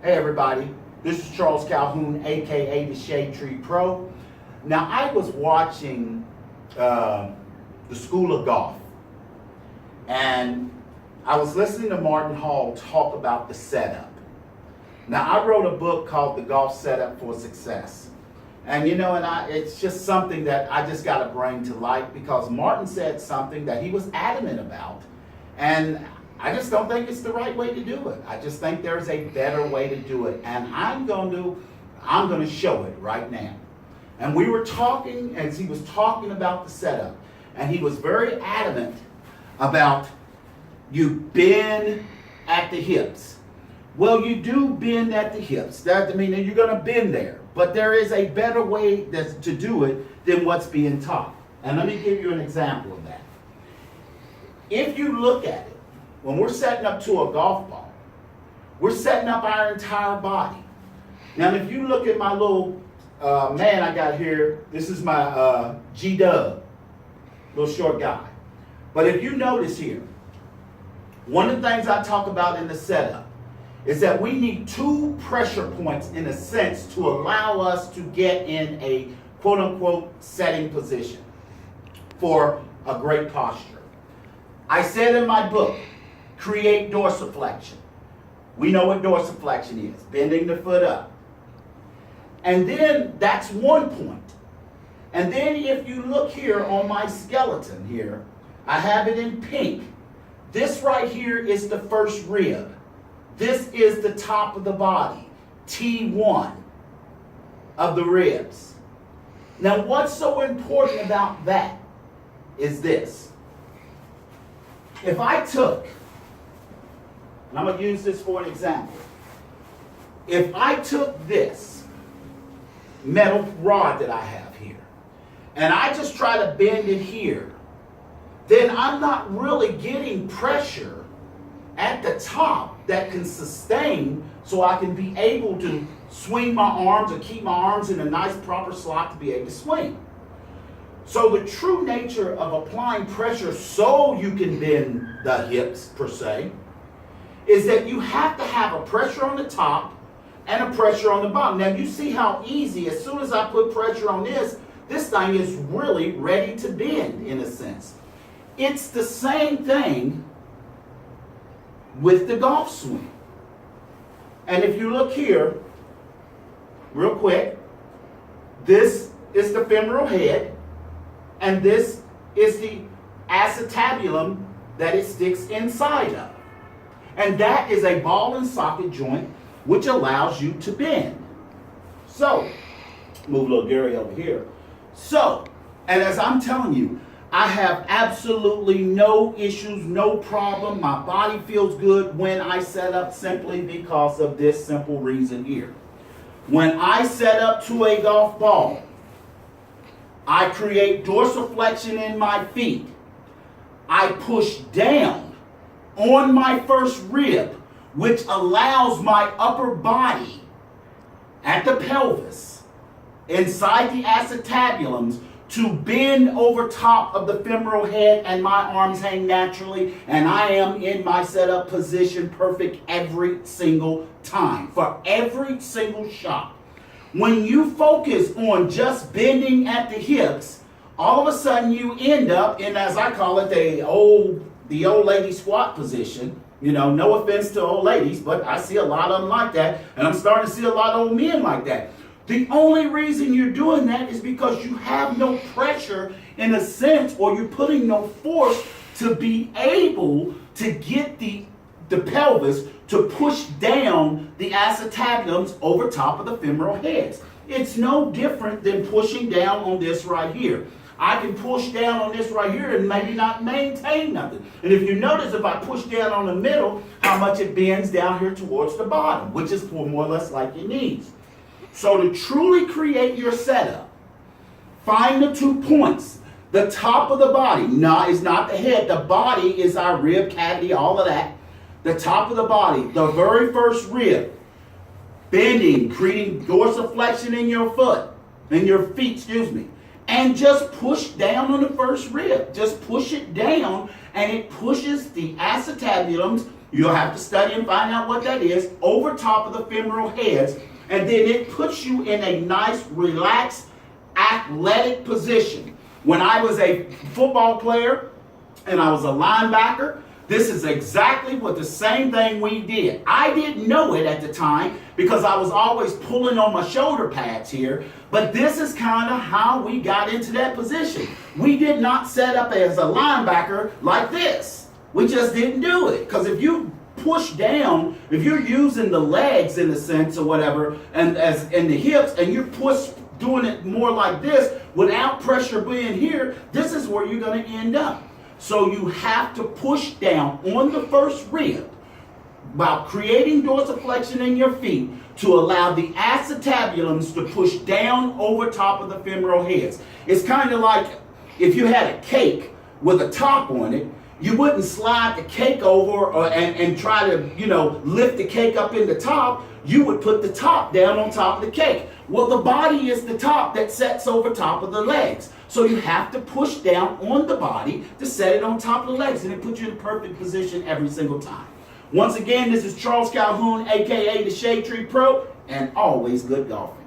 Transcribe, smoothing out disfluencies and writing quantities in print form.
Hey everybody, this is Charles Calhoun, aka the Shadetree Pro. Now I was watching the School of Golf, and I was listening to Martin Hall talk about the setup. Now I wrote a book called The Golf Setup for Success. And it's just something that I just got to bring to light because Martin said something that he was adamant about. And I just don't think it's the right way to do it. I just think there's a better way to do it. And I'm going to show it right now. And we were talking, as he was talking about the setup, and he was very adamant about you bend at the hips. Well, you do bend at the hips. That, you're going to bend there. But there is a better way to do it than what's being taught. And let me give you an example of that. If you look at it, when we're setting up to a golf ball, we're setting up our entire body. Now, if you look at my little man I got here, this is my G-Dub, little short guy. But if you notice here, one of the things I talk about in the setup is that we need two pressure points in a sense to allow us to get in a quote-unquote setting position for a great posture. I said in my book, create dorsiflexion. We know what dorsiflexion is, bending the foot up. And then that's one point. And then if you look here on my skeleton here, I have it in pink. This right here is the first rib. This is the top of the body, T1 of the ribs. Now what's so important about that is this. If I took, and I'm going to use this for an example. If I took this metal rod that I have here, and I just try to bend it here, then I'm not really getting pressure at the top that can sustain so I can be able to swing my arms or keep my arms in a nice proper slot to be able to swing. So the true nature of applying pressure so you can bend the hips per se is that you have to have a pressure on the top and a pressure on the bottom. Now you see how easy, as soon as I put pressure on this thing is really ready to bend in a sense. It's the same thing with the golf swing. And if you look here, real quick, this is the femoral head, and this is the acetabulum that it sticks inside of. And that is a ball and socket joint which allows you to bend. So, move little Gary over here. So, and as I'm telling you, I have absolutely no issues, no problem. My body feels good when I set up simply because of this simple reason here. When I set up to a golf ball, I create dorsiflexion in my feet. I push down on my first rib, which allows my upper body at the pelvis, inside the acetabulums, to bend over top of the femoral head, and my arms hang naturally, and I am in my setup position perfect every single time, for every single shot. When you focus on just bending at the hips, all of a sudden you end up in, as I call it, the old lady squat position. No offense to old ladies, but I see a lot of them like that, and I'm starting to see a lot of old men like that. The only reason you're doing that is because you have no pressure in a sense, or you're putting no force to be able to get the pelvis to push down the acetabulums over top of the femoral heads. It's no different than pushing down on this right here. I can push down on this right here and maybe not maintain nothing. And if you notice, if I push down on the middle, how much it bends down here towards the bottom, which is more or less like your knees. So to truly create your setup, find the 2 points. The top of the body is not the head. The body is our rib cavity, all of that. The top of the body, the very first rib, bending, creating dorsiflexion in your feet, and just push down on the first rib. Just push it down, and it pushes the acetabulums You'll have to study and find out what that is, over top of the femoral heads, and then it puts you in a nice, relaxed, athletic position. When I was a football player and I was a linebacker, this is exactly what the same thing we did. I didn't know it at the time because I was always pulling on my shoulder pads here, but this is kind of how we got into that position. We did not set up as a linebacker like this. We just didn't do it, because if you push down, if you're using the legs in a sense or whatever, and as in the hips, and you push doing it more like this without pressure being here, this is where you're going to end up. So you have to push down on the first rib by creating dorsiflexion in your feet to allow the acetabulums to push down over top of the femoral heads. It's kind of like if you had a cake with a top on it. You wouldn't slide the cake over and try to, lift the cake up in the top. You would put the top down on top of the cake. Well, the body is the top that sets over top of the legs. So you have to push down on the body to set it on top of the legs, and it puts you in the perfect position every single time. Once again, this is Charles Calhoun, aka the Shadetree Pro, and always good golfing.